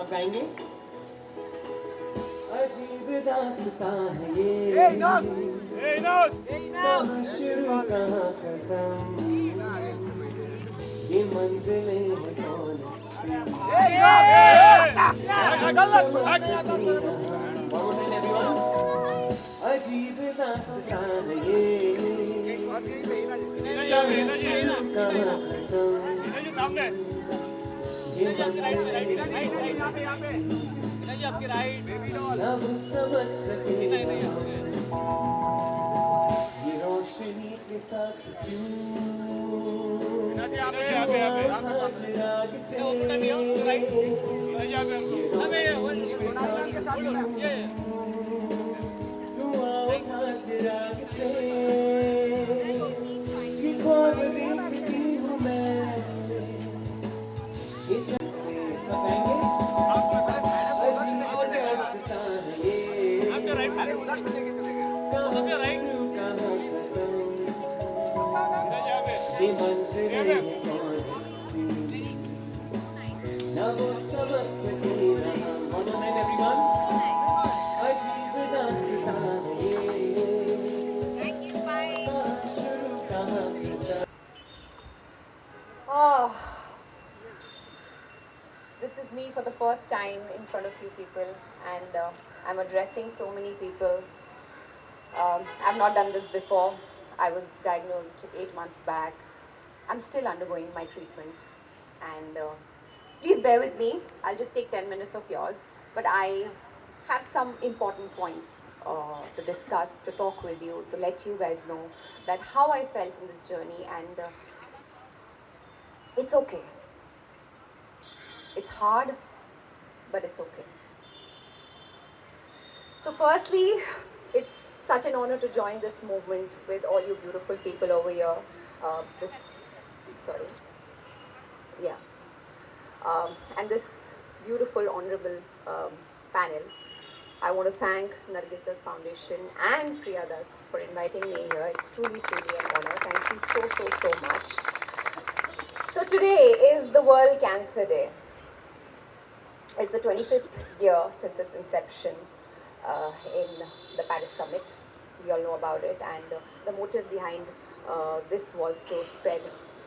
सब गाएंगे। अजीब दास्तां है ये, कहाँ शुरू कहाँ खत्म, ये मंजिलें हैं कौन सी। अजीब दास्तां है ये, कहाँ शुरू कहाँ खत्म, ये अब समझ सके ये रोशनी के साथ क्यों राग से राग से कि कौन देखती हूँ मैं ये जैसे सपेंगे Oh, this is me for the first time in front of you people, and I'm addressing so many people. I've not done this before. I was diagnosed 8 months back. I'm still undergoing my treatment, and please bear with me. I'll just take 10 minutes of yours, but I have some important points to discuss, to talk with you, to let you guys know that how I felt in this journey, and it's okay. It's hard, but it's okay. So firstly, it's such an honor to join this movement with all you beautiful people over here. And this beautiful, honorable panel. I want to thank Nargis Dutt Foundation and Priya Dutt for inviting me here. It's truly, truly an honor. Thank you so much. So today is the World Cancer Day. It's the 25th year since its inception in the Paris Summit. We all know about it, and the motive behind this was to spread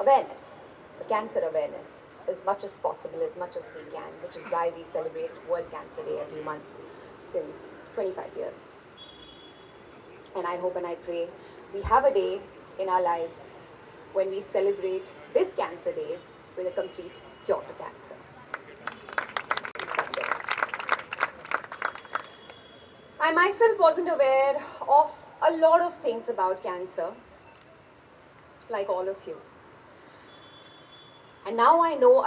awareness, cancer awareness, as much as possible, as much as we can, which is why we celebrate World Cancer Day every month since 25 years. And I hope and I pray we have a day in our lives when we celebrate this Cancer Day with a complete cure to cancer. I myself wasn't aware of a lot of things about cancer, like all of you. And now I know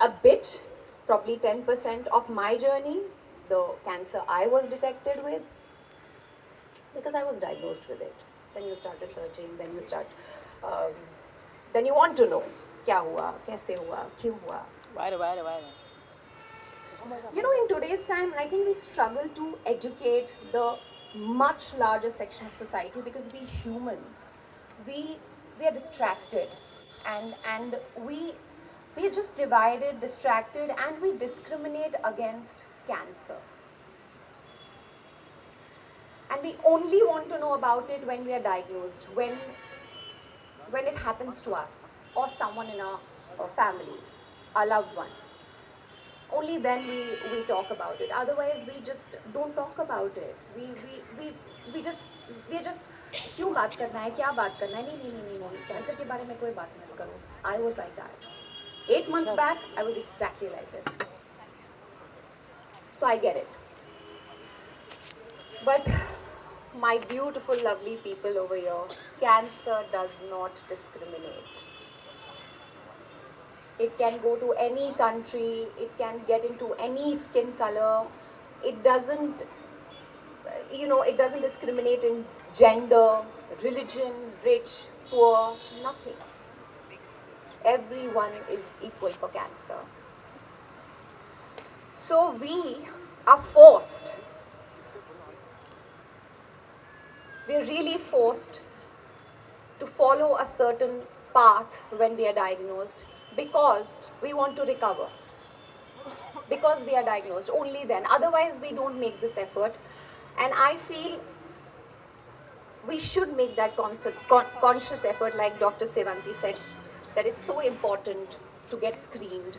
a bit, probably 10% of my journey, the cancer I was detected with, because I was diagnosed with it. Then you start researching, then you want to know, क्या हुआ, कैसे हुआ, क्यों हुआ. Why? You know, in today's time, I think we struggle to educate the much larger section of society because we humans, we are distracted, and we are just divided, distracted, and we discriminate against cancer. And we only want to know about it when we are diagnosed, when it happens to us or someone in our families, our loved ones. Only then we talk about it. Otherwise, we just don't talk about it. We are just क्यों बात करना है, क्या बात करना है, नहीं, cancer के बारे में कोई बात मत करो. I was like that. 8 months back, I was exactly like this. So I get it. But my beautiful, lovely people over here, cancer does not discriminate. It can go to any country, it can get into any skin color. It doesn't discriminate in gender, religion, rich, poor, nothing. Everyone is equal for cancer. So we are forced, we're really forced to follow a certain path when we are diagnosed, because we want to recover, because we are diagnosed, only then. Otherwise, we don't make this effort. And I feel we should make that conscious effort, like Dr. Sevanti said, that it's so important to get screened.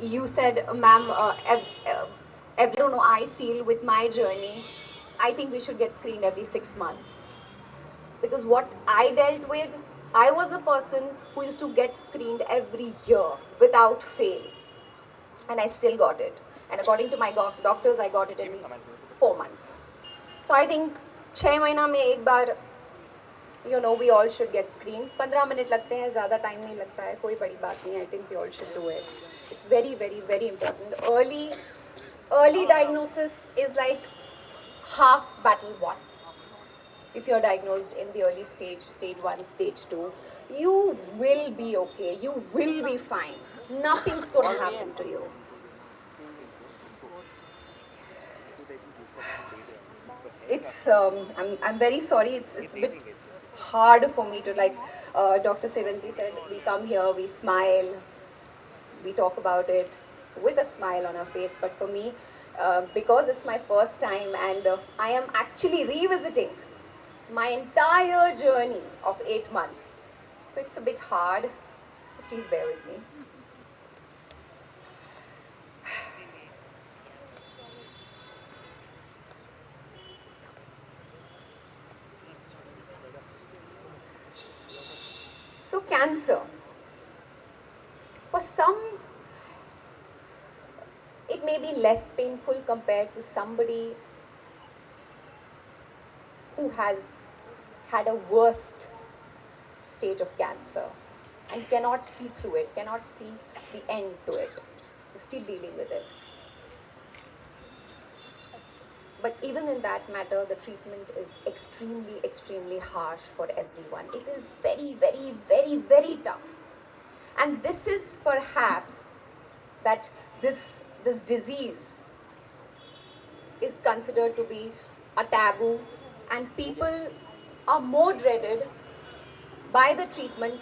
You said, ma'am, I don't know, I feel with my journey, I think we should get screened every 6 months. Because what I dealt with, I was a person who used to get screened every year without fail. And I still got it. And according to my doctors, I got it in 4 months. So I think 6 महीना में एक बार, you know, we all should get screened. 15 minute लगते हैं, ज़्यादा time नहीं लगता है, कोई बड़ी बात नहीं है. I think we all should do it. It's very, very, very important. Early diagnosis is like half battle won. If you're diagnosed in the early stage, stage 1, stage 2, you will be okay. You will be fine. Nothing's going to happen to you. It's I'm very sorry. It's a bit hard for me to, like Dr. Sevanti said, we come here, we smile, we talk about it with a smile on our face. But for me, because it's my first time and I am actually revisiting my entire journey of 8 months, so it's a bit hard. So please bear with me. So cancer, for some, it may be less painful compared to somebody who has had a worst stage of cancer and cannot see through it, cannot see the end to it, is still dealing with it. But even in that matter, the treatment is extremely, extremely harsh for everyone. It is very, very, very, very tough. And this is perhaps that this disease is considered to be a taboo, and people are more dreaded by the treatment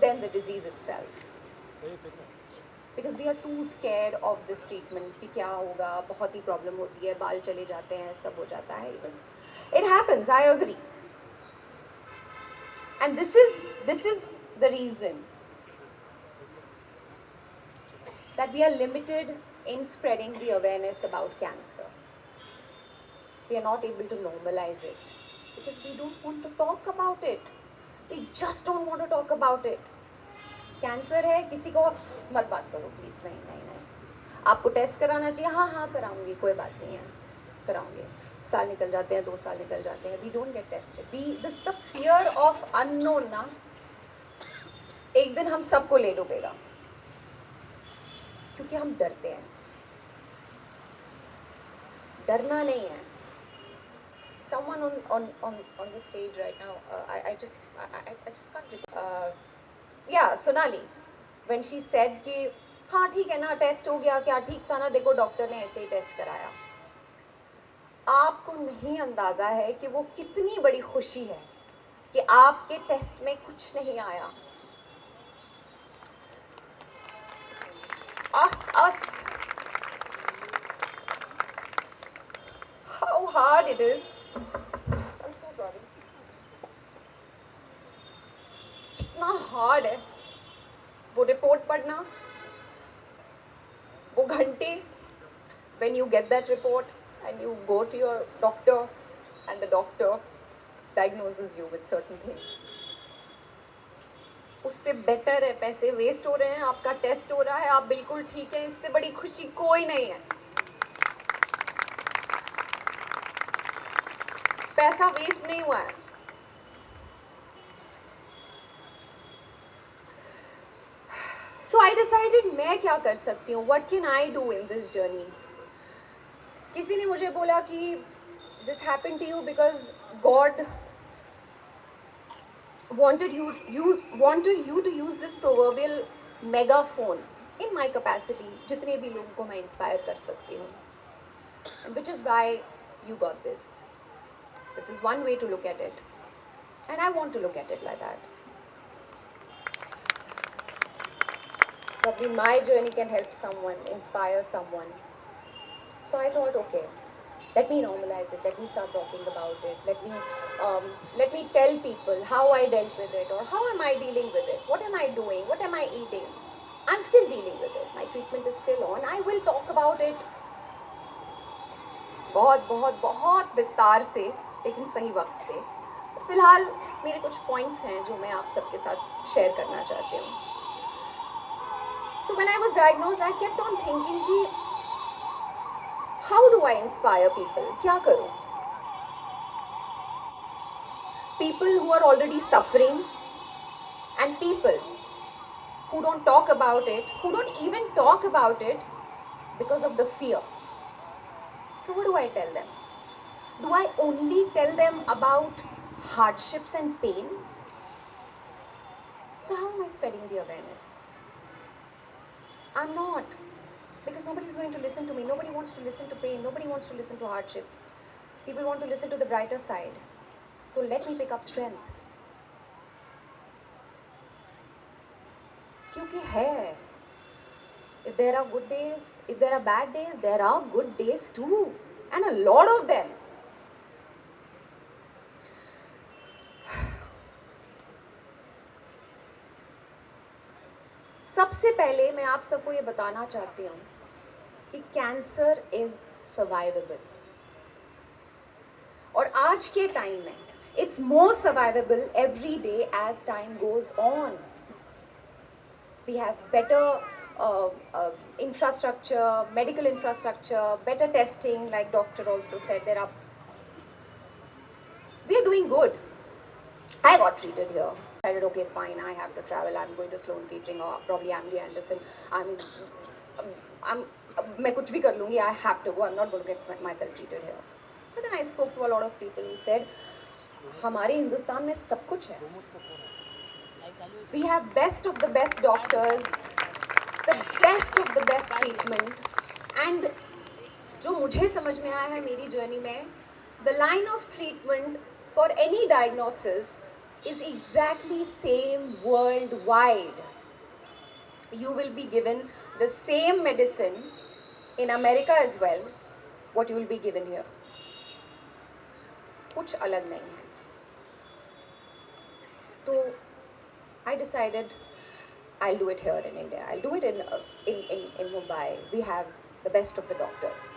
than the disease itself. Because we are too scared of this treatment कि क्या होगा, बहुत ही problem होती है, बाल चले जाते हैं, सब हो जाता है. It happens, I agree. And this is the reason that we are limited in spreading the awareness about cancer. We are not able to normalize it because we don't want to talk about it. We just don't want to talk about it. Cancer है, किसी को मत बात करो please. नहीं नहीं नहीं, आपको टेस्ट कराना चाहिए, हाँ हाँ कराऊंगी, कोई बात नहीं है, कराऊंगी. साल निकल जाते हैं, 2 साल निकल जाते हैं, we don't get tested. This the fear of unknown ना, एक दिन हम सबको ले डूबेगा क्योंकि हम डरते हैं. डरना नहीं है. Someone on the stage right now, I just can't. Yeah, Sonali, when she said कि हाँ ठीक है ना, टेस्ट हो गया, क्या ठीक था ना, देखो डॉक्टर ने ऐसे ही टेस्ट कराया. आपको नहीं अंदाजा है कि वो कितनी बड़ी खुशी है कि आपके टेस्ट में कुछ नहीं आया. Us, how hard it is. I'm so sorry. कितना हार्ड है वो रिपोर्ट पढ़ना, वो घंटे. when you get that report and you go to your doctor and the doctor diagnoses you with certain things, उससे बेटर है, पैसे वेस्ट हो रहे हैं, आपका टेस्ट हो रहा है, आप बिल्कुल ठीक है, इससे बड़ी खुशी कोई नहीं है. पैसा वेस्ट नहीं हुआ है. So I decided मैं क्या कर सकती हूँ, what can I do in this journey. किसी ने मुझे बोला कि this happened to you because God wanted you to use this proverbial megaphone in my capacity, जितने भी लोगों को मैं इंस्पायर कर सकती हूँ. Which is why you got this. This is one way to look at it, and I want to look at it like that. Probably my journey can help someone, inspire someone. So I thought, okay, let me normalize it. Let me start talking about it. Let me tell people how I dealt with it, or how am I dealing with it. What am I doing? What am I eating? I'm still dealing with it. My treatment is still on. I will talk about it बहुत बहुत बहुत विस्तार से, लेकिन सही वक्त पे. फिलहाल मेरे कुछ पॉइंट्स हैं जो मैं आप सबके साथ शेयर करना चाहती हूँ. So when I was diagnosed, I kept on thinking कि how do I inspire people? क्या करूँ? People who are already suffering and people who don't talk about it, who don't even talk about it because of the fear. So what do I tell them? Do I only tell them about hardships and pain? So how am I spreading the awareness? I'm not. Because nobody is going to listen to me. Nobody wants to listen to pain. Nobody wants to listen to hardships. People want to listen to the brighter side. So let me pick up strength. क्योंकि है. If there are good days, if there are bad days, there are good days too. And a lot of them. सबसे पहले मैं आप सबको ये बताना चाहती हूँ कि कैंसर इज सर्वाइवेबल. और आज के टाइम में it's more survivable every day as time goes on. We have better infrastructure, medical infrastructure, better testing, like doctor also said. We are doing good. I got treated here. I said, okay, fine, I have to travel. I'm going to Sloan Kettering or probably MD Anderson. मैं कुछ भी कर लूँगी. I have to go. I'm not going to get myself treated here. But then I spoke to a lot of people who said, हमारे हिंदुस्तान में सब कुछ है. We have best of the best doctors, the best of the best treatment, and जो मुझे समझ में आया है मेरी जर्नी में, the line of treatment for any diagnosis is exactly same worldwide. You will be given the same medicine in America as well, what you will be given here. कुछ अलग नहीं है. तो I decided I'll do it here in India. I'll do it in Mumbai. We have the best of the doctors.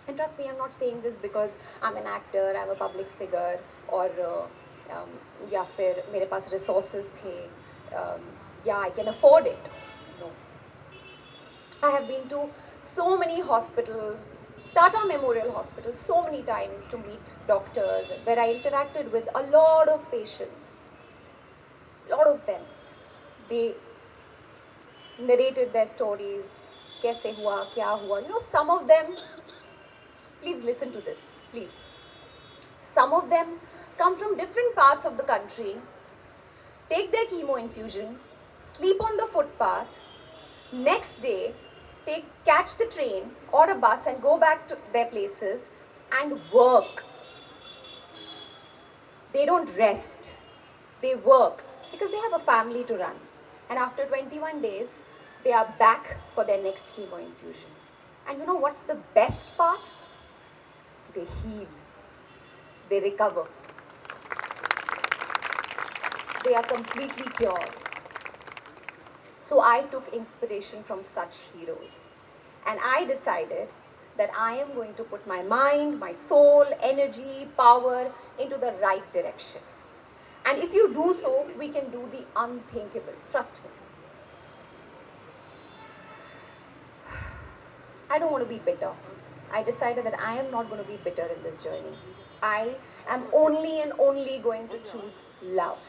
And trust me, I'm not saying this because I'm an actor, I'm a public figure, or या फिर मेरे पास resources थे, yeah, I can afford it. No. I have been to so many hospitals, Tata Memorial Hospital, so many times to meet doctors, where I interacted with a lot of patients. Lot of them, they narrated their stories. कैसे हुआ, क्या हुआ. You know, some of them, please listen to this, please. Some of them come from different parts of the country, take their chemo infusion, sleep on the footpath, next day catch the train or a bus and go back to their places and work. They don't rest, they work. Because they have a family to run. And after 21 days, they are back for their next chemo infusion. And you know what's the best part? They heal. They recover. They are completely cured. So I took inspiration from such heroes. And I decided that I am going to put my mind, my soul, energy, power into the right direction. And if you do so, we can do the unthinkable. Trust me. I don't want to be bitter. I decided that I am not going to be bitter in this journey. I am only and only going to choose love.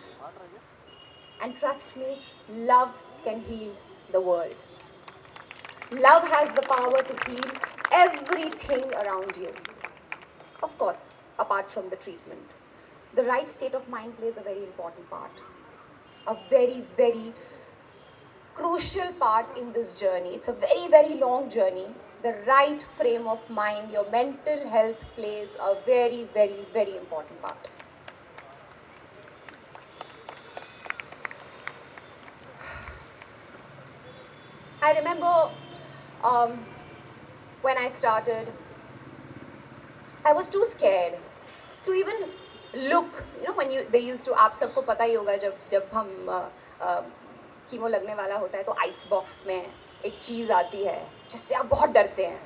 And trust me, love can heal the world. Love has the power to heal everything around you. Of course, apart from the treatment. The right state of mind plays a very important part. A very, very crucial part in this journey. It's a very, very long journey. The right frame of mind, your mental health plays a very, very, very important part. I remember um, when I started, I was too scared to even look. You know, when they used to, आप सबको पता ही होगा जब जब हम chemo लगने वाला होता है तो आइस बॉक्स में एक चीज़ आती है जिससे आप बहुत डरते हैं.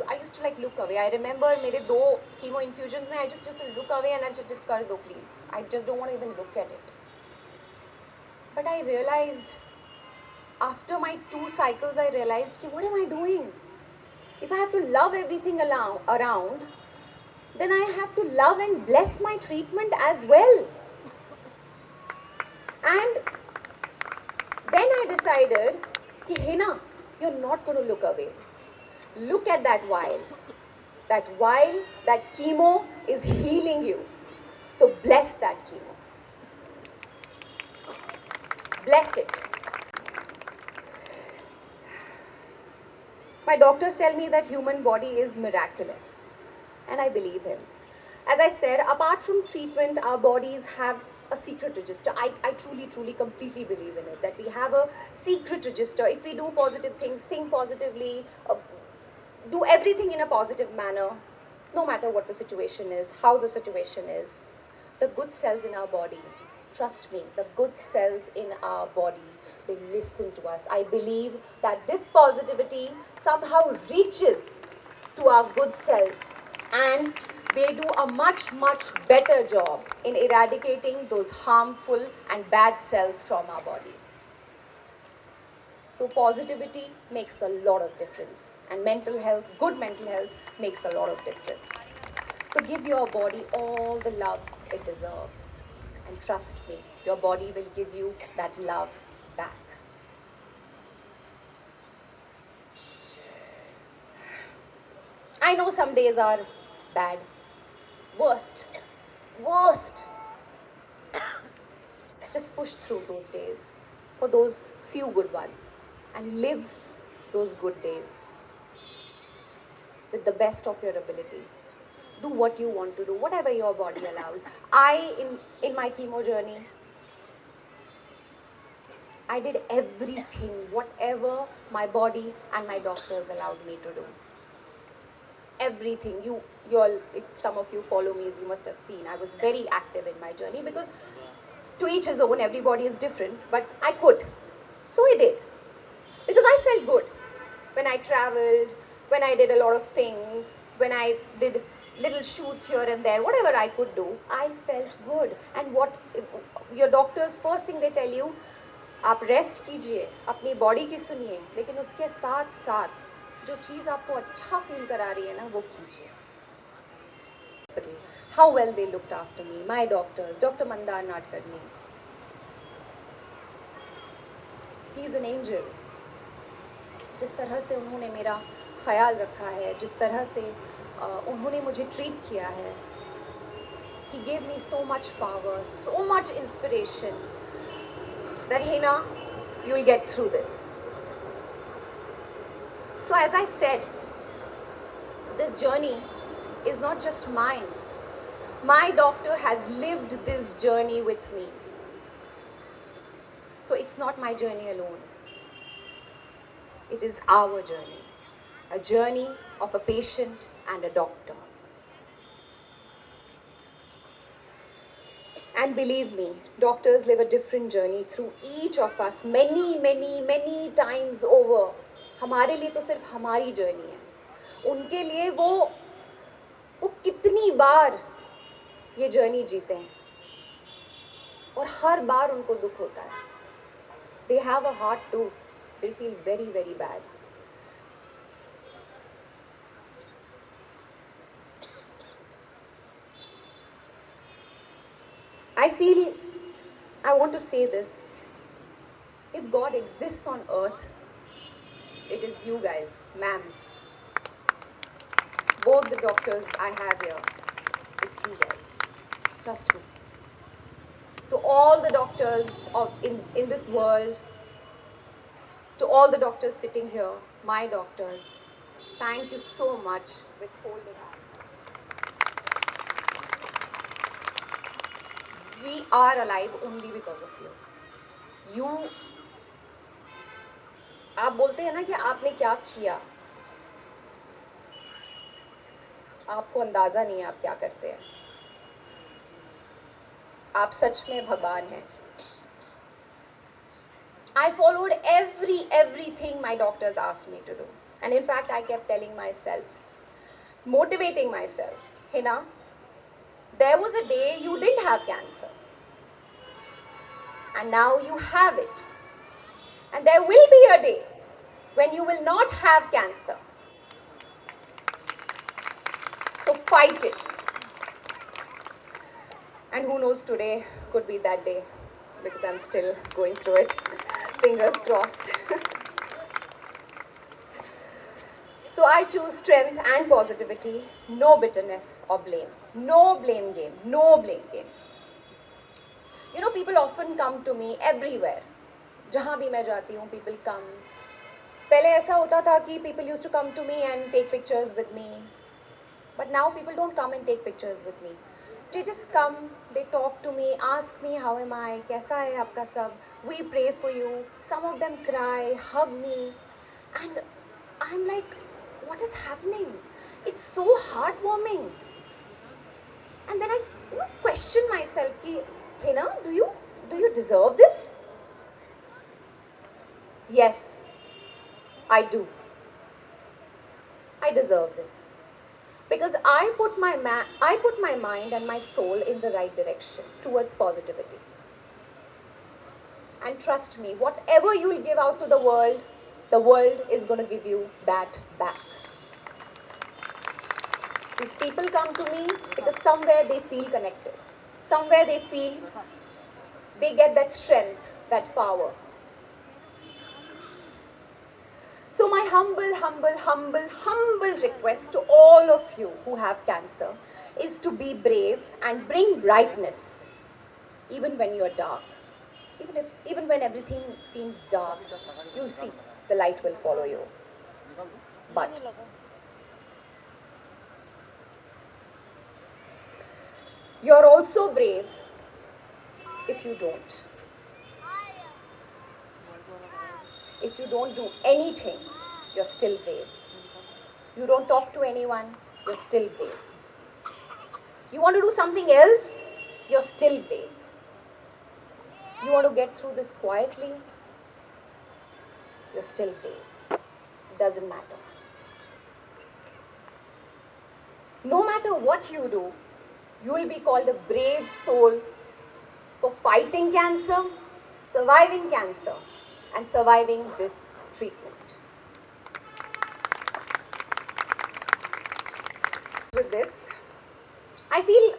I used to like look away. I remember मेरे 2 chemo infusions में I just used to look away and I just did कर दो please. I just don't want to even look at it. But I realized after my 2 cycles I realized कि what am I doing? If I have to love everything around, then I have to love and bless my treatment as well. And then I decided कि Hina, you're not going to look away. Look at that vial. That vial, that chemo is healing you. So bless that chemo. Bless it. My doctors tell me that human body is miraculous. And I believe him. As I said, apart from treatment, our bodies have a secret register. I truly, completely believe in it. That we have a secret register. If we do positive things, think positively, do everything in a positive manner, no matter what the situation is, how the situation is, the good cells in our body, trust me, the good cells in our body, they listen to us. I believe that this positivity somehow reaches to our good cells and they do a much better job in eradicating those harmful and bad cells from our body. So positivity makes a lot of difference, and mental health, good mental health, makes a lot of difference. So give your body all the love it deserves, and trust me, your body will give you that love back. I know some days are bad, worst. Just push through those days for those few good ones and live those good days with the best of your ability. Do what you want to do, whatever your body allows. In my chemo journey, I did everything, whatever my body and my doctors allowed me to do. Everything. You all, if some of you follow me, you must have seen, I was very active in my journey because to each his own, everybody is different, but I could. So I did. Because I felt good. When I traveled, when I did a lot of things, when I did little shoots here and there, whatever I could do, I felt good. And what your doctors, first thing they tell you, आप rest कीजिए, अपनी body की सुनिए, लेकिन उसके साथ साथ जो चीज़ आपको अच्छा फील करा रही है ना, वो कीजिए. How well they looked after me, my doctors, Dr. Mandar Nadkarni. He's an angel. जिस तरह से उन्होंने मेरा ख्याल रखा है, जिस तरह से उन्होंने मुझे ट्रीट किया है, he gave me so much power, so much inspiration that Hina, you'll get through this. So as I said, this journey is not just mine. My doctor has lived this journey with me. So it's not my journey alone. It is our journey. A journey of a patient and a doctor. And believe me, doctors live a different journey through each of us many times over. हमारे लिए तो सिर्फ हमारी journey है. उनके लिए वो कितनी बार ये journey जीते हैं. और हर बार उनको दुख होता है. They have a heart too. They feel very bad. I want to say this. If God exists on earth, it is you guys, ma'am. Both the doctors I have here, it's you guys. Trust me. To all the doctors in this world, to all the doctors sitting here, my doctors, thank you so much with folded hands. We are alive only because of you. You आप बोलते हैं ना कि आपने क्या किया, आपको अंदाजा नहीं है आप क्या करते हैं. आप सच में भगवान हैं. I followed everything my doctors asked me to do. And in fact, I kept telling myself, motivating myself, Hina, there was a day you didn't have cancer. And now you have it. And there will be a day when you will not have cancer. So fight it. And who knows, today could be that day because I'm still going through it. Fingers crossed. So I choose strength and positivity, no bitterness or blame. No blame game, no blame game. You know, people often come to me everywhere. जहाँ भी मैं जाती हूँ, people come. पहले ऐसा होता था कि people used to come to me and take pictures with me. But now people don't come and take pictures with me. They just come, they talk to me, ask me how am I, कैसा है आपका सब, we pray for you. Some of them cry, hug me, and I'm like, what is happening? It's so heartwarming. And then I question myself, कि Hina, do you deserve this? Yes, I do. I deserve this. Because I put my mind and my soul in the right direction towards positivity. And trust me, whatever you will give out to the world is going to give you that back. These people come to me because somewhere they feel connected. Somewhere they feel they get that strength, that power. So my humble request to all of you who have cancer is to be brave and bring brightness even when you're dark. Even when everything seems dark, you'll see the light will follow you. But you're also brave if you don't. If you don't do anything, you're still brave. You don't talk to anyone, you're still brave. You want to do something else, you're still brave. You want to get through this quietly, you're still brave. Doesn't matter. No matter what you do, you will be called a brave soul for fighting cancer, surviving cancer, and surviving this treatment. With this, I feel,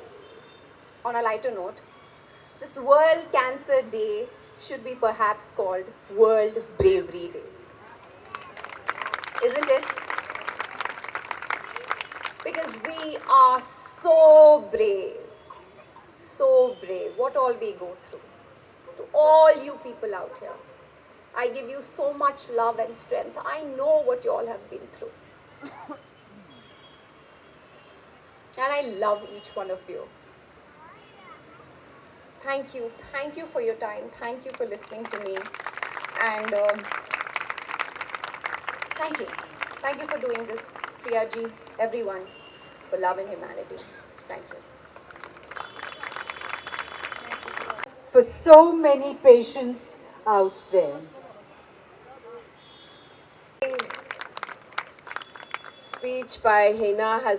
on a lighter note, this World Cancer Day should be perhaps called World Bravery Day. Isn't it? Because we are so brave. So brave. What all we go through. To all you people out here, I give you so much love and strength. I know what you all have been through. And I love each one of you. Thank you. Thank you for your time. Thank you for listening to me. And thank you. Thank you for doing this, Priya ji, everyone, for love and humanity. Thank you. For so many patients out there. Speech by Hina has